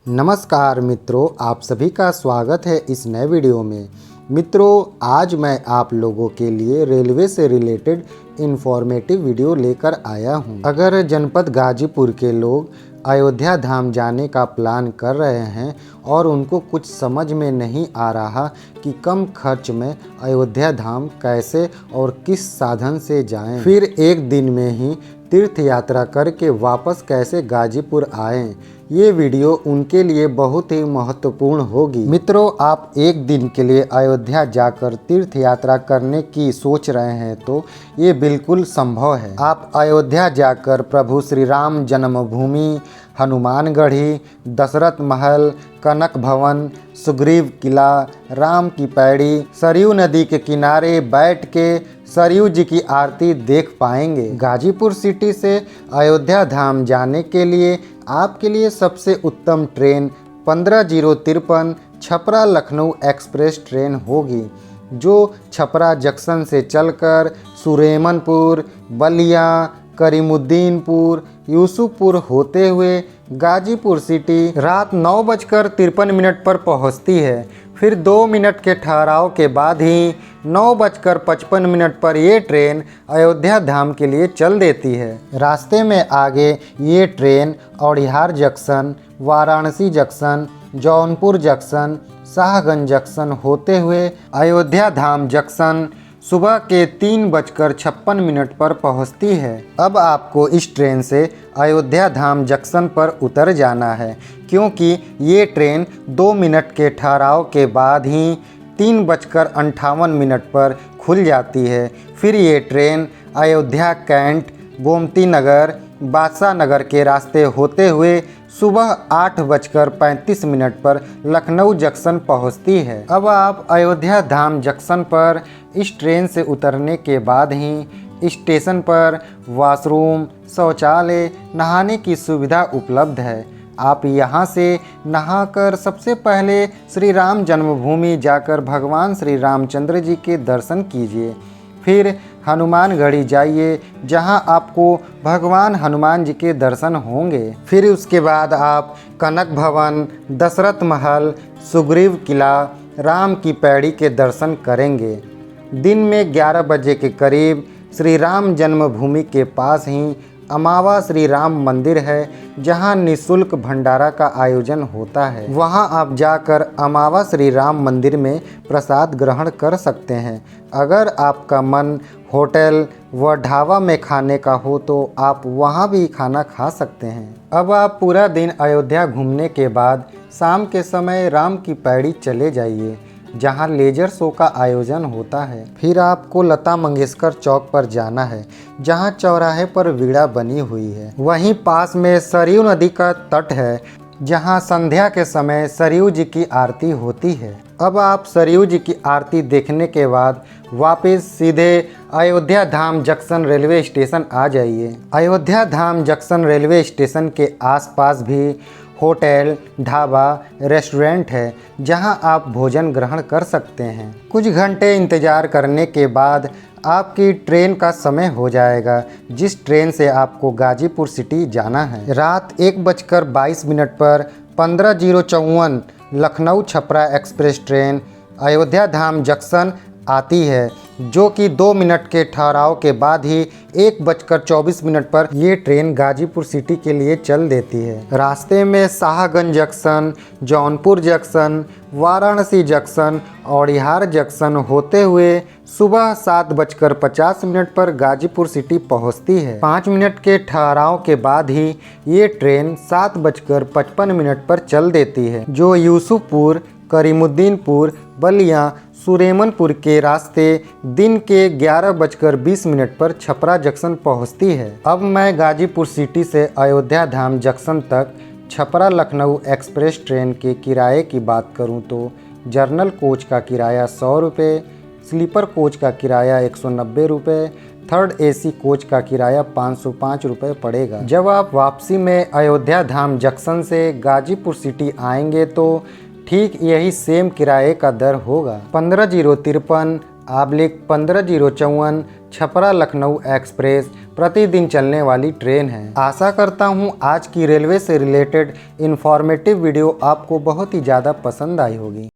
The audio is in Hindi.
नमस्कार मित्रों, आप सभी का स्वागत है इस नए वीडियो में। मित्रों, आज मैं आप लोगों के लिए रेलवे से रिलेटेड इन्फॉर्मेटिव वीडियो लेकर आया हूं। अगर जनपद गाजीपुर के लोग अयोध्या धाम जाने का प्लान कर रहे हैं और उनको कुछ समझ में नहीं आ रहा कि कम खर्च में अयोध्या धाम कैसे और किस साधन से जाएं, फिर एक दिन में ही तीर्थ यात्रा करके वापस कैसे गाजीपुर आएं, ये वीडियो उनके लिए बहुत ही महत्वपूर्ण होगी। मित्रों, आप एक दिन के लिए अयोध्या जाकर तीर्थ यात्रा करने की सोच रहे हैं तो ये बिल्कुल संभव है। आप अयोध्या जाकर प्रभु श्री राम जन्मभूमि, हनुमानगढ़ी, दशरथ महल, कनक भवन, सुग्रीव किला, राम की पैड़ी, सरयू नदी के किनारे बैठ के सरयू जी की आरती देख पाएंगे। गाजीपुर सिटी से अयोध्या धाम जाने के लिए आपके लिए सबसे उत्तम train 15:53 Chhapra Lucknow express train होगी, जो छपरा जंक्शन से चलकर सुरेमनपुर, बलिया, करीमुद्दीनपुर, यूसुफपुर होते हुए गाजीपुर सिटी रात 9:53 पर पहुंचती है। फिर 2 मिनट के ठहराव के बाद ही 9:55 पर ये ट्रेन अयोध्या धाम के लिए चल देती है। रास्ते में आगे ये train Aunrihar junction, Varanasi junction, Jaunpur junction, Shahganj junction होते हुए अयोध्या धाम जंक्शन सुबह के 3:56 पर पहुंचती है। अब आपको इस ट्रेन से अयोध्या धाम जंक्शन पर उतर जाना है, क्योंकि ये ट्रेन 2 मिनट के ठहराव के बाद ही 3:58 पर खुल जाती है। फिर ये ट्रेन अयोध्या कैंट, गोमती नगर, बादशाह नगर के रास्ते होते हुए सुबह 8:35 पर लखनऊ जंक्शन पहुंचती है। अब आप अयोध्या धाम जंक्शन पर इस ट्रेन से उतरने के बाद ही स्टेशन पर वॉशरूम, शौचालय, नहाने की सुविधा उपलब्ध है। आप यहाँ से नहाकर सबसे पहले श्री राम जन्मभूमि जाकर भगवान श्री रामचंद्र जी के दर्शन कीजिए। फिर हनुमानगढ़ी जाइए, जहाँ आपको भगवान हनुमान जी के दर्शन होंगे। फिर उसके बाद आप कनक भवन, दशरथ महल, सुग्रीव किला, राम की पैड़ी के दर्शन करेंगे। दिन में 11 बजे के करीब श्री राम जन्मभूमि के पास ही अमावा श्री राम मंदिर है, जहां निःशुल्क भंडारा का आयोजन होता है। वहां आप जाकर अमावा श्री राम मंदिर में प्रसाद ग्रहण कर सकते हैं। अगर आपका मन होटल व ढाबा में खाने का हो तो आप वहां भी खाना खा सकते हैं। अब आप पूरा दिन अयोध्या घूमने के बाद शाम के समय राम की पैड़ी चले जाइए, जहां लेजर शो का आयोजन होता है। फिर आपको लता मंगेशकर चौक पर जाना है, जहां चौराहे पर वीणा बनी हुई है। वहीं पास में सरयू नदी का तट है, जहां संध्या के समय सरयू जी की आरती होती है। अब आप सरयू जी की आरती देखने के बाद वापस सीधे अयोध्या धाम जंक्शन रेलवे स्टेशन आ जाइए। अयोध्या धाम जंक्शन रेलवे स्टेशन के आसपास भी होटल, ढाबा, रेस्टोरेंट है, जहां आप भोजन ग्रहण कर सकते हैं। कुछ घंटे इंतजार करने के बाद आपकी ट्रेन का समय हो जाएगा, जिस ट्रेन से आपको गाजीपुर सिटी जाना है। रात 1:22 पर 15:54 लखनऊ छपरा एक्सप्रेस ट्रेन अयोध्या धाम जंक्शन आती है, जो कि 2 मिनट के ठहराव के बाद ही 1:24 पर ये ट्रेन गाजीपुर सिटी के लिए चल देती है। रास्ते में Shahganj junction, Jaunpur junction, Varanasi junction, Aunrihar junction होते हुए सुबह 7:50 पर गाजीपुर सिटी पहुंचती है। 5 मिनट के ठहराव के बाद ही ये ट्रेन 7:55 पर चल देती है, जो यूसुफपुर, करीमुद्दीनपुर, बलिया, सुरेमनपुर के रास्ते दिन के 11:20 पर छपरा जंक्शन पहुंचती है। अब मैं गाजीपुर सिटी से अयोध्या धाम जंक्शन तक छपरा लखनऊ एक्सप्रेस ट्रेन के किराए की बात करूं तो जर्नल कोच का किराया 100 रुपये, स्लीपर कोच का किराया 190 रुपये, थर्ड एसी कोच का किराया 505 रुपये पड़ेगा। जब आप वापसी में अयोध्या धाम जंक्शन से गाजीपुर सिटी आएंगे तो ठीक यही सेम किराए का दर होगा। 15:53 15:54 छपरा लखनऊ एक्सप्रेस प्रतिदिन चलने वाली ट्रेन है। आशा करता हूँ आज की रेलवे से रिलेटेड इन्फॉर्मेटिव वीडियो आपको बहुत ही ज़्यादा पसंद आई होगी।